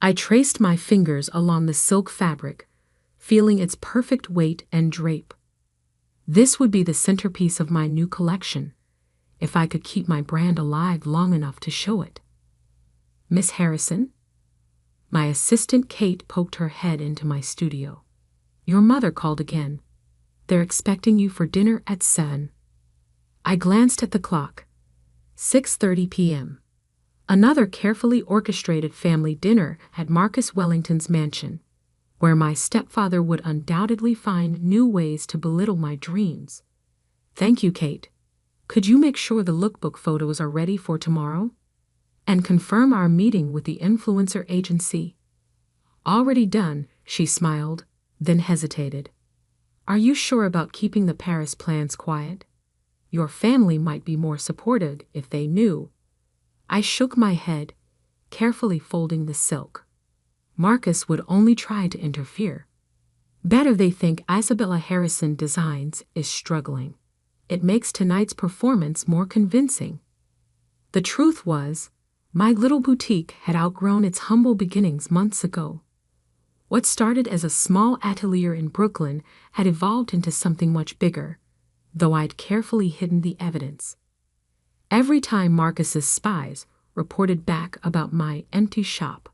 I traced my fingers along the silk fabric, feeling its perfect weight and drape. This would be the centerpiece of my new collection, if I could keep my brand alive long enough to show it. Miss Harrison? My assistant Kate poked her head into my studio. Your mother called again. They're expecting you for dinner at 7. I glanced at the clock. 6:30 p.m. Another carefully orchestrated family dinner at Marcus Wellington's mansion, where my stepfather would undoubtedly find new ways to belittle my dreams. Thank you, Kate. Could you make sure the lookbook photos are ready for tomorrow? And confirm our meeting with the influencer agency? Already done, she smiled, then hesitated. Are you sure about keeping the Paris plans quiet? Your family might be more supportive if they knew. I shook my head, carefully folding the silk. Marcus would only try to interfere. Better they think Isabella Harrison Designs is struggling. It makes tonight's performance more convincing. The truth was, my little boutique had outgrown its humble beginnings months ago. What started as a small atelier in Brooklyn had evolved into something much bigger, though I'd carefully hidden the evidence. Every time Marcus's spies reported back about my empty shop,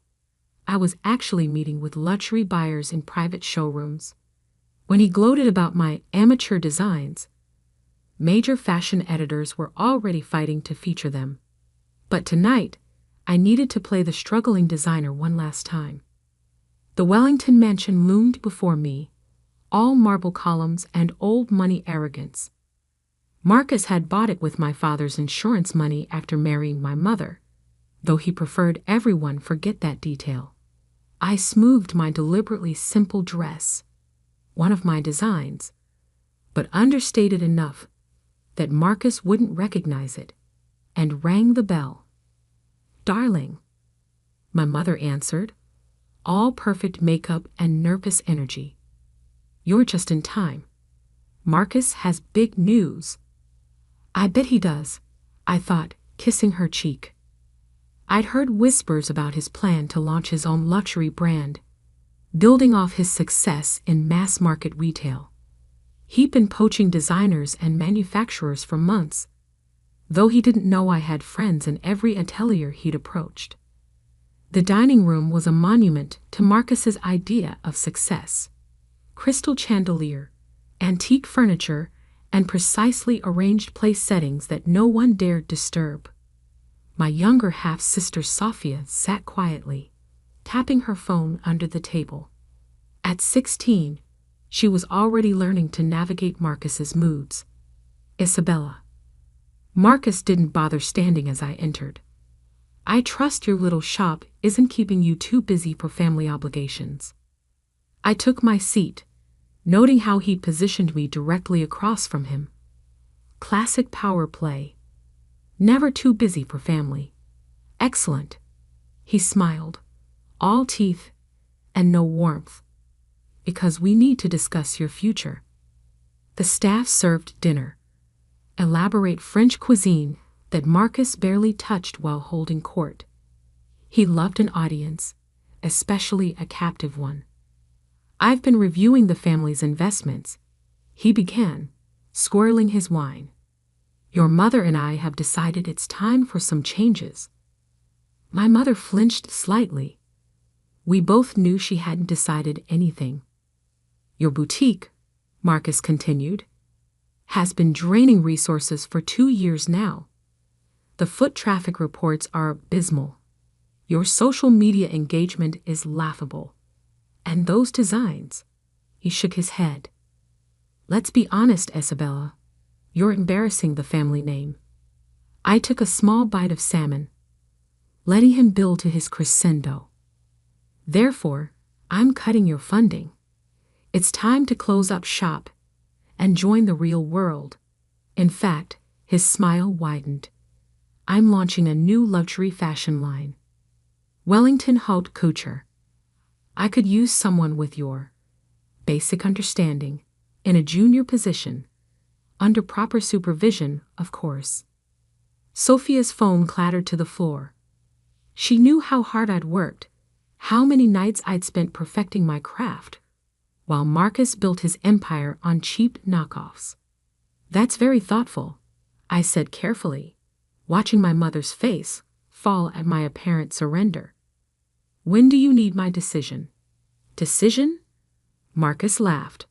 I was actually meeting with luxury buyers in private showrooms. When he gloated about my amateur designs, major fashion editors were already fighting to feature them. But tonight, I needed to play the struggling designer one last time. The Wellington mansion loomed before me, all marble columns and old money arrogance. Marcus had bought it with my father's insurance money after marrying my mother, though he preferred everyone forget that detail. I smoothed my deliberately simple dress, one of my designs, but understated enough that Marcus wouldn't recognize it, and rang the bell. Darling, my mother answered, all perfect makeup and nervous energy. You're just in time. Marcus has big news. I bet he does, I thought, kissing her cheek. I'd heard whispers about his plan to launch his own luxury brand, building off his success in mass-market retail. He'd been poaching designers and manufacturers for months, though he didn't know I had friends in every atelier he'd approached. The dining room was a monument to Marcus's idea of success. Crystal chandelier, antique furniture, and precisely arranged place settings that no one dared disturb. My younger half-sister Sophia sat quietly, tapping her phone under the table. At 16, she was already learning to navigate Marcus's moods. Isabella. Marcus didn't bother standing as I entered. I trust your little shop isn't keeping you too busy for family obligations. I took my seat, noting how he positioned me directly across from him. Classic power play. Never too busy for family. Excellent. He smiled, all teeth and no warmth. Because we need to discuss your future. The staff served dinner. Elaborate French cuisine that Marcus barely touched while holding court. He loved an audience, especially a captive one. I've been reviewing the family's investments, he began, swirling his wine. Your mother and I have decided it's time for some changes. My mother flinched slightly. We both knew she hadn't decided anything. Your boutique, Marcus continued, has been draining resources for 2 years now. The foot traffic reports are abysmal. Your social media engagement is laughable. And those designs, he shook his head. Let's be honest, Isabella. You're embarrassing the family name. I took a small bite of salmon, letting him build to his crescendo. Therefore, I'm cutting your funding. It's time to close up shop and join the real world. In fact, his smile widened. I'm launching a new luxury fashion line. Wellington Haute Couture. I could use someone with your basic understanding in a junior position, under proper supervision, of course. Sophia's phone clattered to the floor. She knew how hard I'd worked, how many nights I'd spent perfecting my craft, while Marcus built his empire on cheap knockoffs. That's very thoughtful, I said carefully, watching my mother's face fall at my apparent surrender. When do you need my decision? Decision? Marcus laughed.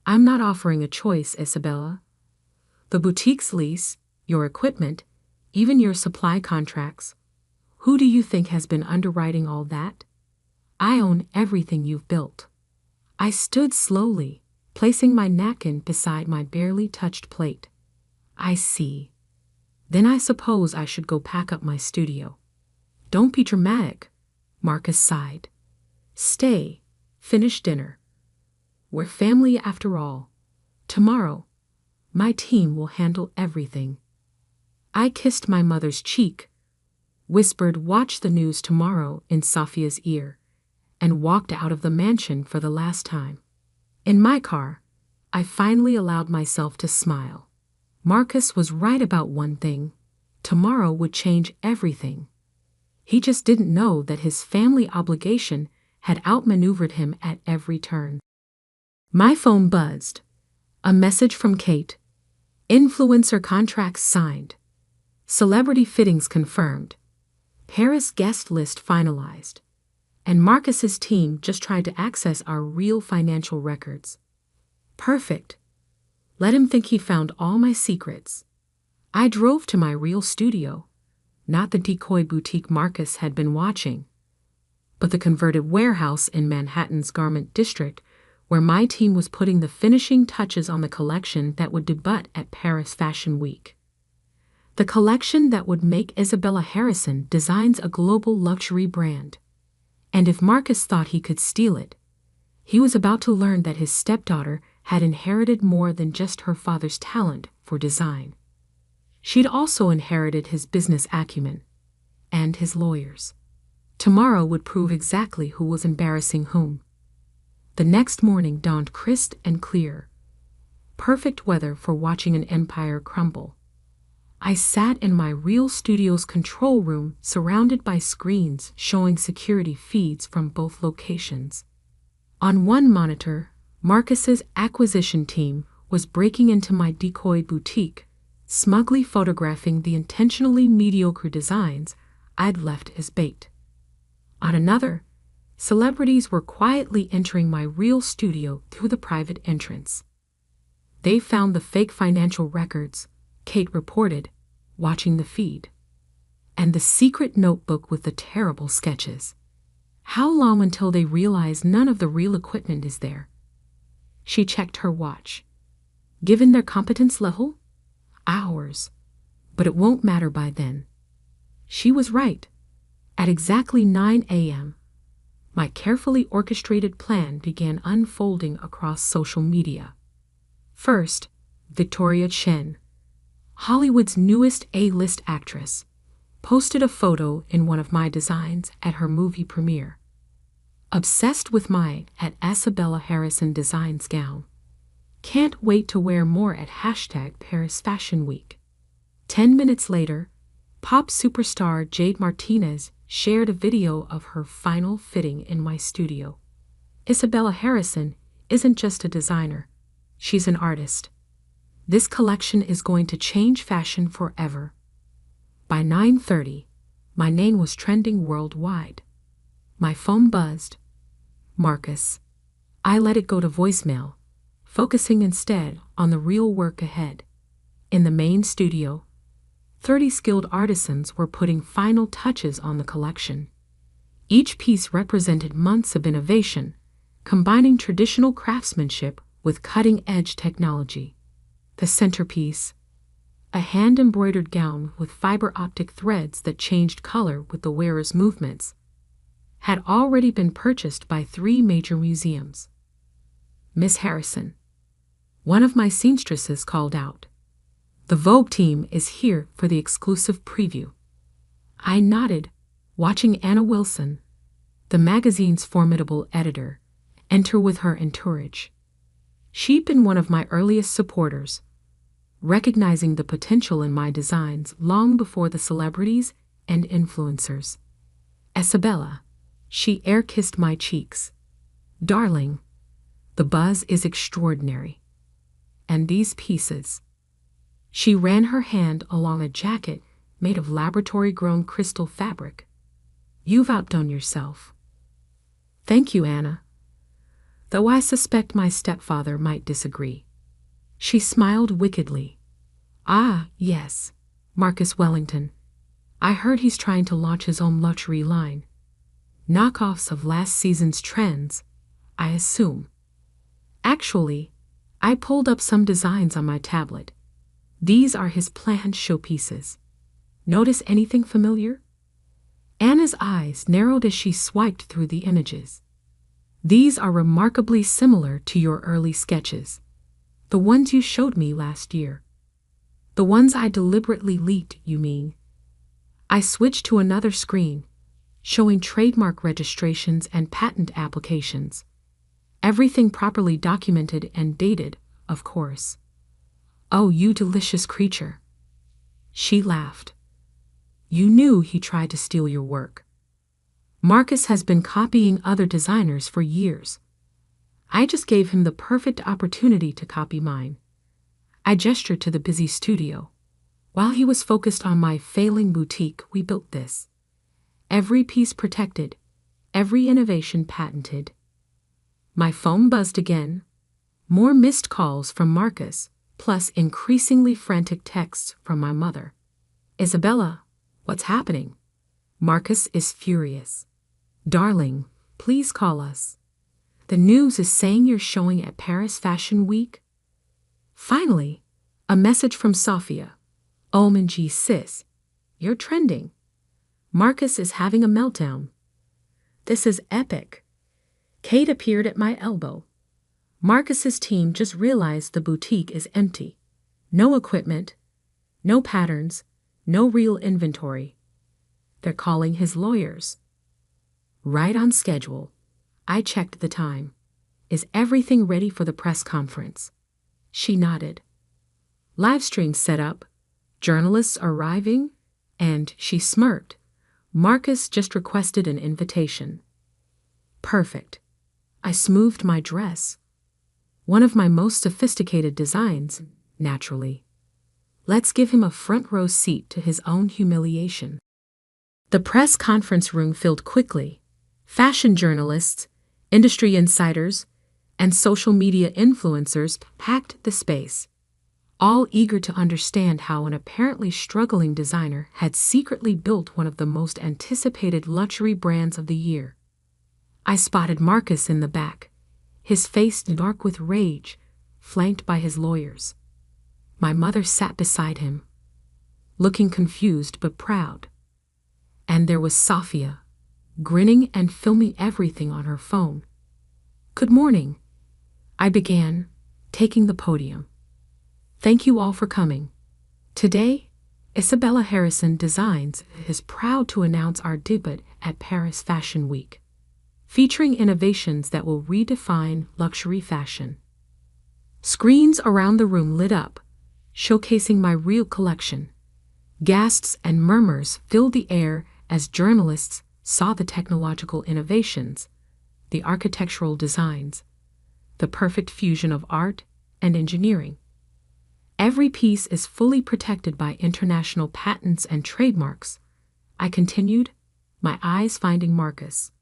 I'm not offering a choice, Isabella. The boutique's lease, your equipment, even your supply contracts. Who do you think has been underwriting all that? I own everything you've built. I stood slowly, placing my napkin beside my barely touched plate. I see. Then I suppose I should go pack up my studio. Don't be dramatic, Marcus sighed. Stay, finish dinner. We're family after all. Tomorrow, my team will handle everything. I kissed my mother's cheek, whispered "Watch the news tomorrow" in Sophia's ear, and walked out of the mansion for the last time. In my car, I finally allowed myself to smile. Marcus was right about one thing. Tomorrow would change everything. He just didn't know that his family obligation had outmaneuvered him at every turn. My phone buzzed. A message from Kate. Influencer contracts signed. Celebrity fittings confirmed. Paris guest list finalized. And Marcus's team just tried to access our real financial records. Perfect. Let him think he found all my secrets. I drove to my real studio, not the decoy boutique Marcus had been watching, but the converted warehouse in Manhattan's Garment District, where my team was putting the finishing touches on the collection that would debut at Paris Fashion Week. The collection that would make Isabella Harrison Designs a global luxury brand. And if Marcus thought he could steal it, he was about to learn that his stepdaughter had inherited more than just her father's talent for design. She'd also inherited his business acumen and his lawyers. Tomorrow would prove exactly who was embarrassing whom. The next morning dawned crisp and clear. Perfect weather for watching an empire crumble. I sat in my real studio's control room surrounded by screens showing security feeds from both locations. On one monitor, Marcus's acquisition team was breaking into my decoy boutique, smugly photographing the intentionally mediocre designs I'd left as bait. On another, celebrities were quietly entering my real studio through the private entrance. They found the fake financial records, Kate reported, watching the feed. And the secret notebook with the terrible sketches. How long until they realize none of the real equipment is there? She checked her watch. Given their competence level? Hours. But it won't matter by then. She was right. At exactly 9 a.m., my carefully orchestrated plan began unfolding across social media. First, Victoria Chen, Hollywood's newest A-list actress, posted a photo in one of my designs at her movie premiere. Obsessed with my at Isabella Harrison Designs gown. Can't wait to wear more at #Paris Fashion Week. 10 minutes later, pop superstar Jade Martinez shared a video of her final fitting in my studio. Isabella Harrison isn't just a designer, she's an artist. This collection is going to change fashion forever. By 9:30, my name was trending worldwide. My phone buzzed. Marcus. I let it go to voicemail, focusing instead on the real work ahead. In the main studio, 30 skilled artisans were putting final touches on the collection. Each piece represented months of innovation, combining traditional craftsmanship with cutting-edge technology. The centerpiece, a hand-embroidered gown with fiber-optic threads that changed color with the wearer's movements, had already been purchased by 3 major museums. Miss Harrison, one of my seamstresses, called out. The Vogue team is here for the exclusive preview. I nodded, watching Anna Wilson, the magazine's formidable editor, enter with her entourage. She'd been one of my earliest supporters, recognizing the potential in my designs long before the celebrities and influencers. Isabella, She air-kissed my cheeks. Darling, the buzz is extraordinary. And these pieces. She ran her hand along a jacket made of laboratory-grown crystal fabric. You've outdone yourself. Thank you, Anna. Though I suspect my stepfather might disagree. She smiled wickedly. Ah, yes, Marcus Wellington. I heard he's trying to launch his own luxury line. Knockoffs of last season's trends, I assume. Actually, I pulled up some designs on my tablet. These are his planned showpieces. Notice anything familiar? Anna's eyes narrowed as she swiped through the images. These are remarkably similar to your early sketches. The ones you showed me last year. The ones I deliberately leaked, you mean? I switched to another screen, showing trademark registrations and patent applications. Everything properly documented and dated, of course. Oh, you delicious creature. She laughed. You knew he tried to steal your work. Marcus has been copying other designers for years. I just gave him the perfect opportunity to copy mine. I gestured to the busy studio. While he was focused on my failing boutique, we built this. Every piece protected, every innovation patented. My phone buzzed again. More missed calls from Marcus, plus increasingly frantic texts from my mother. Isabella, what's happening? Marcus is furious. Darling, please call us. The news is saying you're showing at Paris Fashion Week. Finally, a message from Sophia. OMG sis, you're trending. Marcus is having a meltdown. This is epic. Kate appeared at my elbow. Marcus's team just realized the boutique is empty. No equipment, no patterns, no real inventory. They're calling his lawyers. Right on schedule. I checked the time. Is everything ready for the press conference? She nodded. Live stream set up. Journalists arriving? And she smirked. Marcus just requested an invitation. Perfect. I smoothed my dress. One of my most sophisticated designs, naturally. Let's give him a front row seat to his own humiliation. The press conference room filled quickly. Fashion journalists, industry insiders, and social media influencers packed the space, all eager to understand how an apparently struggling designer had secretly built one of the most anticipated luxury brands of the year. I spotted Marcus in the back, his face dark with rage, flanked by his lawyers. My mother sat beside him, looking confused but proud. And there was Sophia, grinning and filming everything on her phone. Good morning, I began, taking the podium. Thank you all for coming. Today, Isabella Harrison Designs is proud to announce our debut at Paris Fashion Week, featuring innovations that will redefine luxury fashion. Screens around the room lit up, showcasing my real collection. Gasps and murmurs filled the air as journalists saw the technological innovations, the architectural designs, the perfect fusion of art and engineering. Every piece is fully protected by international patents and trademarks, I continued, my eyes finding Marcus.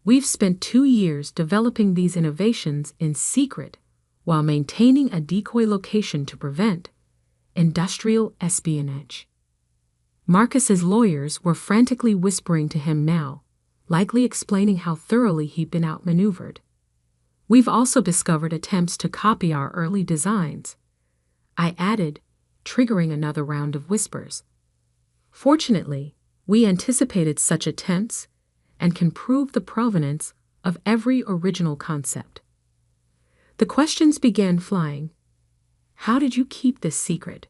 We've spent 2 years developing these innovations in secret while maintaining a decoy location to prevent industrial espionage. Marcus's lawyers were frantically whispering to him now, likely explaining how thoroughly he'd been outmaneuvered. We've also discovered attempts to copy our early designs, I added, triggering another round of whispers. Fortunately, we anticipated such attempts and can prove the provenance of every original concept. The questions began flying. How did you keep this secret?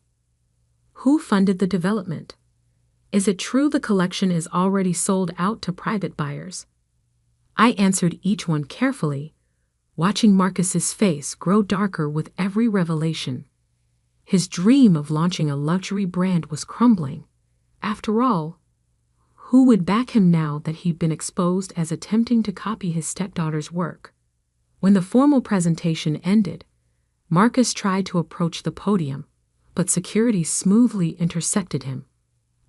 Who funded the development? Is it true the collection is already sold out to private buyers? I answered each one carefully, watching Marcus's face grow darker with every revelation. His dream of launching a luxury brand was crumbling. After all, Who would back him now that he'd been exposed as attempting to copy his stepdaughter's work? When the formal presentation ended, Marcus tried to approach the podium, but security smoothly intercepted him.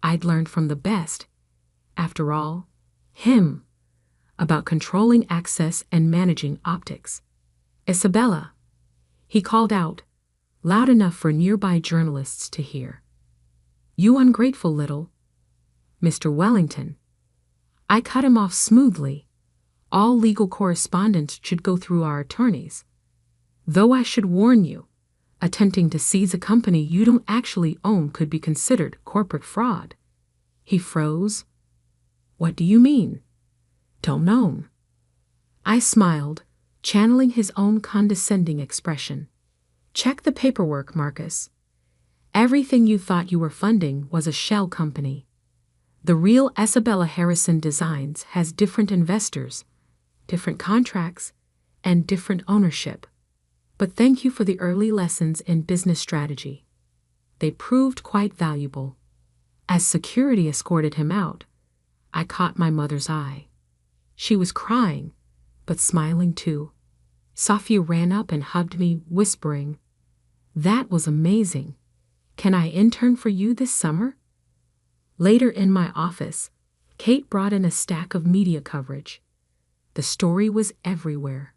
I'd learned from the best, after all, him, about controlling access and managing optics. Isabella, he called out, loud enough for nearby journalists to hear. You ungrateful little Mr. Wellington. I cut him off smoothly. All legal correspondence should go through our attorneys. Though I should warn you, attempting to seize a company you don't actually own could be considered corporate fraud. He froze. What do you mean? Don't know. I smiled, channeling his own condescending expression. Check the paperwork, Marcus. Everything you thought you were funding was a shell company. The real Isabella Harrison Designs has different investors, different contracts, and different ownership. But thank you for the early lessons in business strategy. They proved quite valuable. As security escorted him out, I caught my mother's eye. She was crying, but smiling too. Sophia ran up and hugged me, whispering, "That was amazing. Can I intern for you this summer?" Later in my office, Kate brought in a stack of media coverage. The story was everywhere.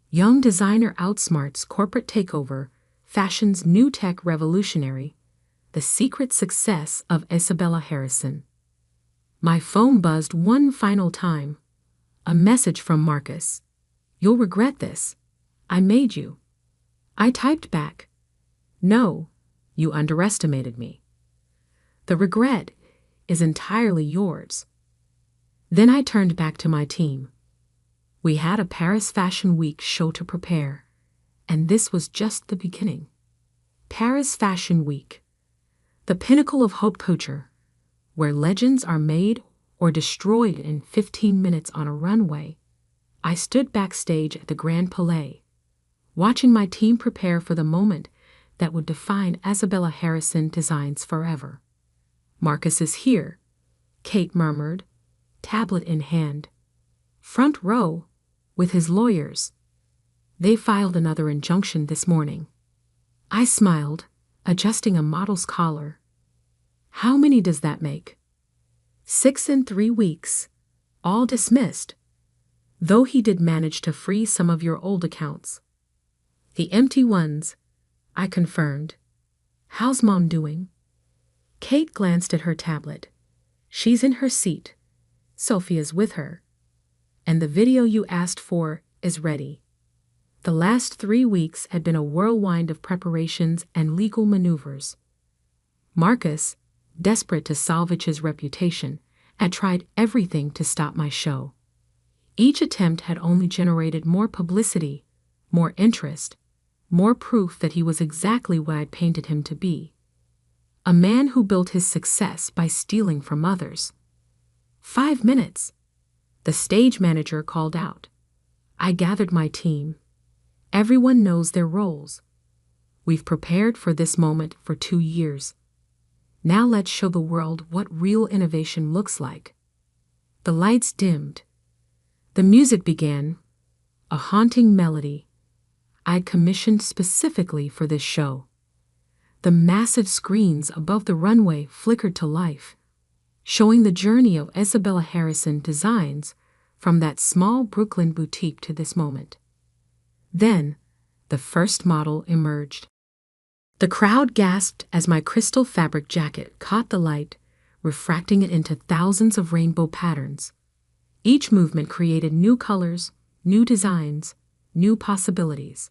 Young designer outsmarts corporate takeover, fashion's new tech revolutionary, the secret success of Isabella Harrison. My phone buzzed one final time. A message from Marcus. You'll regret this. I made you. I typed back. No, you underestimated me. The regret is entirely yours. Then I turned back to my team. We had a Paris Fashion Week show to prepare, and this was just the beginning. Paris Fashion Week, the pinnacle of haute couture, where legends are made or destroyed in 15 minutes on a runway. I stood backstage at the Grand Palais, watching my team prepare for the moment that would define Isabella Harrison Designs forever. Marcus is here, Kate murmured, tablet in hand. Front row, with his lawyers. They filed another injunction this morning. I smiled, adjusting a model's collar. How many does that make? 6 in 3 weeks, all dismissed. Though he did manage to free some of your old accounts. The empty ones, I confirmed. How's Mom doing? Kate glanced at her tablet. She's in her seat. Sophia's with her. And the video you asked for is ready. The last 3 weeks had been a whirlwind of preparations and legal maneuvers. Marcus, desperate to salvage his reputation, had tried everything to stop my show. Each attempt had only generated more publicity, more interest, more proof that he was exactly what I'd painted him to be. A man who built his success by stealing from others. 5 minutes. The stage manager called out. I gathered my team. Everyone knows their roles. We've prepared for this moment for 2 years. Now let's show the world what real innovation looks like. The lights dimmed. The music began, a haunting melody I'd commissioned specifically for this show. The massive screens above the runway flickered to life, showing the journey of Isabella Harrison Designs from that small Brooklyn boutique to this moment. Then, the first model emerged. The crowd gasped as my crystal fabric jacket caught the light, refracting it into thousands of rainbow patterns. Each movement created new colors, new designs, new possibilities.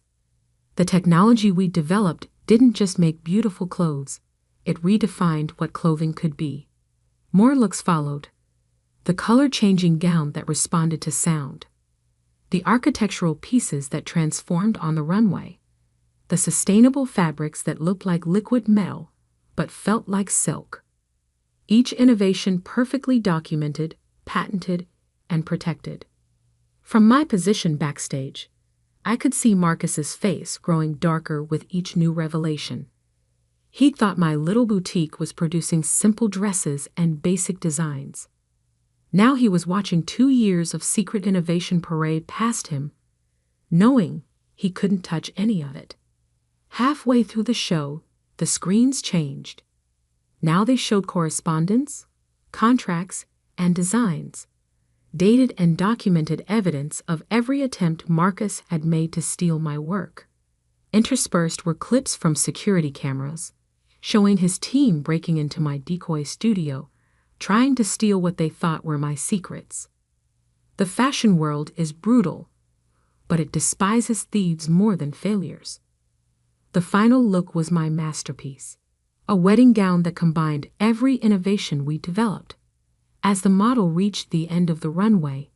The technology we developed didn't just make beautiful clothes, it redefined what clothing could be. More looks followed. The color-changing gown that responded to sound. The architectural pieces that transformed on the runway. The sustainable fabrics that looked like liquid metal, but felt like silk. Each innovation perfectly documented, patented, and protected. From my position backstage, I could see Marcus's face growing darker with each new revelation. He thought my little boutique was producing simple dresses and basic designs. Now he was watching 2 years of secret innovation parade past him, knowing he couldn't touch any of it. Halfway through the show, the screens changed. Now they showed correspondence, contracts, and designs, dated and documented evidence of every attempt Marcus had made to steal my work. Interspersed were clips from security cameras, showing his team breaking into my decoy studio, trying to steal what they thought were my secrets. The fashion world is brutal, but it despises thieves more than failures. The final look was my masterpiece, a wedding gown that combined every innovation we developed. As the model reached the end of the runway,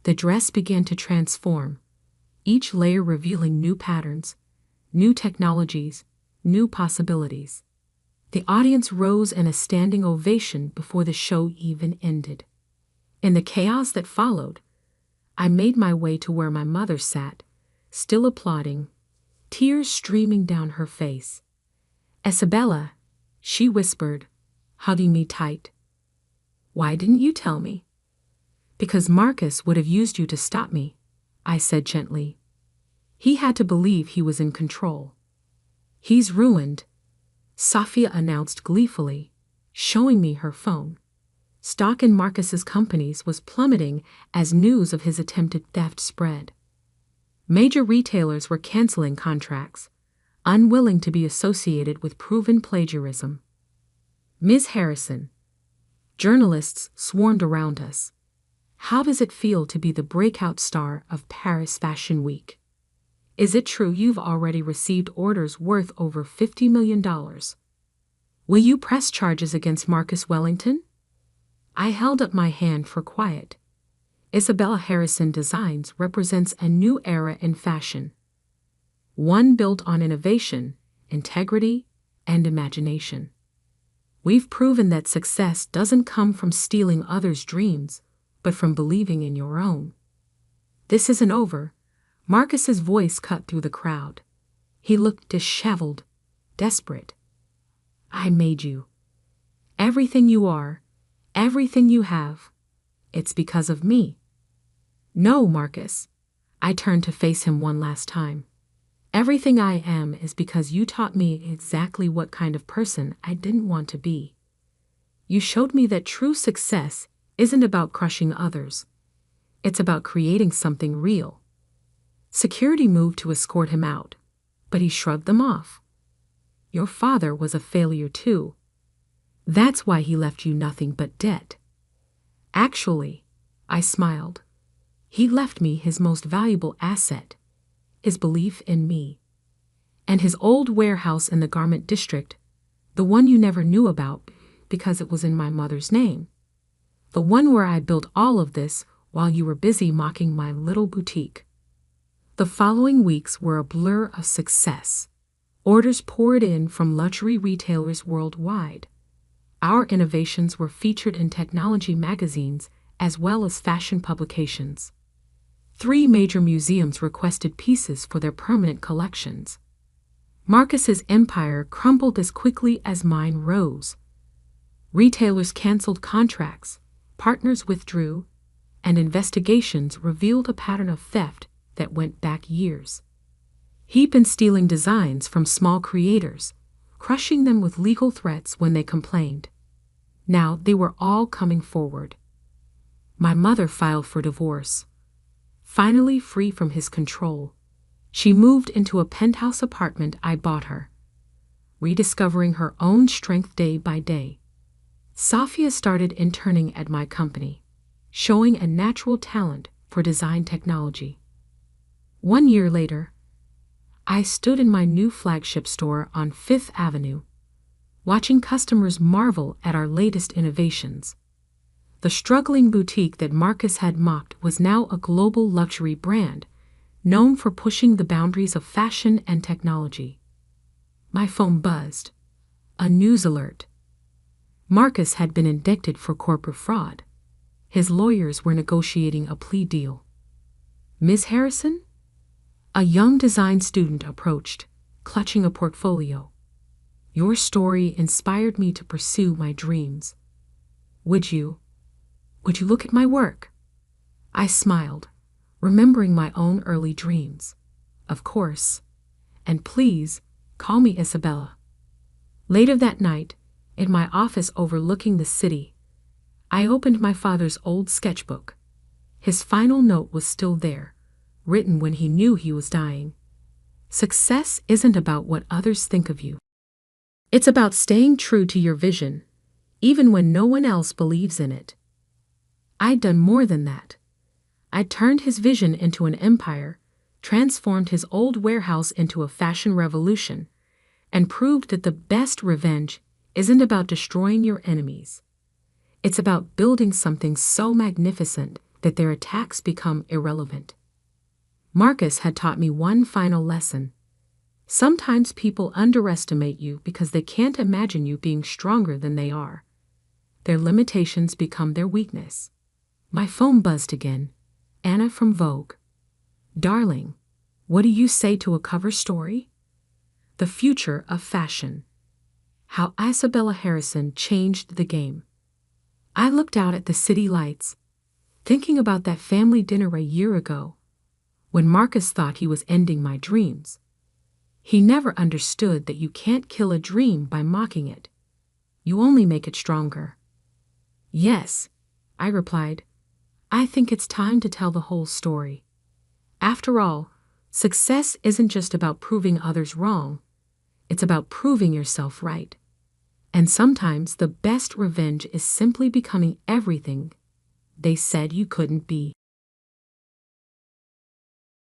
the dress began to transform, each layer revealing new patterns, new technologies, new possibilities. The audience rose in a standing ovation before the show even ended. In the chaos that followed, I made my way to where my mother sat, still applauding, tears streaming down her face. "Isabella," she whispered, hugging me tight. "Why didn't you tell me?" "Because Marcus would have used you to stop me," I said gently. "He had to believe he was in control." "He's ruined," Safia announced gleefully, showing me her phone. Stock in Marcus's companies was plummeting as news of his attempted theft spread. Major retailers were canceling contracts, unwilling to be associated with proven plagiarism. "Ms. Harrison," journalists swarmed around us. "How does it feel to be the breakout star of Paris Fashion Week? Is it true you've already received orders worth over $50 million? Will you press charges against Marcus Wellington?" I held up my hand for quiet. Isabella Harrison Designs represents a new era in fashion, one built on innovation, integrity, and imagination. We've proven that success doesn't come from stealing others' dreams, but from believing in your own. "This isn't over." Marcus's voice cut through the crowd. He looked disheveled, desperate. "I made you. Everything you are, everything you have, it's because of me." "No, Marcus." I turned to face him one last time. "Everything I am is because you taught me exactly what kind of person I didn't want to be. You showed me that true success isn't about crushing others. It's about creating something real." Security moved to escort him out, but he shrugged them off. "Your father was a failure too. That's why he left you nothing but debt." "Actually," I smiled, "he left me his most valuable asset, his belief in me. And his old warehouse in the garment district, the one you never knew about because it was in my mother's name. The one where I built all of this while you were busy mocking my little boutique." The following weeks were a blur of success. Orders poured in from luxury retailers worldwide. Our innovations were featured in technology magazines as well as fashion publications. 3 major museums requested pieces for their permanent collections. Marcus's empire crumbled as quickly as mine rose. Retailers canceled contracts, partners withdrew, and investigations revealed a pattern of theft that went back years. He'd been stealing designs from small creators, crushing them with legal threats when they complained. Now they were all coming forward. My mother filed for divorce. Finally free from his control, she moved into a penthouse apartment I bought her, rediscovering her own strength day by day. Safia started interning at my company, showing a natural talent for design technology. 1 year later, I stood in my new flagship store on 5th Avenue, watching customers marvel at our latest innovations. The struggling boutique that Marcus had mocked was now a global luxury brand, known for pushing the boundaries of fashion and technology. My phone buzzed. A news alert. Marcus had been indicted for corporate fraud. His lawyers were negotiating a plea deal. "Ms. Harrison?" A young design student approached, clutching a portfolio. "Your story inspired me to pursue my dreams. Would you Would you look at my work? I smiled, remembering my own early dreams. Of course. And please, call me Isabella. Later that night, in my office overlooking the city, I opened my father's old sketchbook. His final note was still there, written when he knew he was dying. Success isn't about what others think of you. It's about staying true to your vision, even when no one else believes in it. I'd done more than that. I'd turned his vision into an empire, transformed his old warehouse into a fashion revolution, and proved that the best revenge isn't about destroying your enemies. It's about building something so magnificent that their attacks become irrelevant. Marcus had taught me one final lesson. Sometimes people underestimate you because they can't imagine you being stronger than they are. Their limitations become their weakness. My phone buzzed again. Anna from Vogue. Darling, what do you say to a cover story? The future of fashion. How Isabella Harrison changed the game. I looked out at the city lights, thinking about that family dinner a year ago, when Marcus thought he was ending my dreams. He never understood that you can't kill a dream by mocking it. You only make it stronger. Yes, I replied. I think it's time to tell the whole story. After all, success isn't just about proving others wrong. It's about proving yourself right. And sometimes the best revenge is simply becoming everything they said you couldn't be.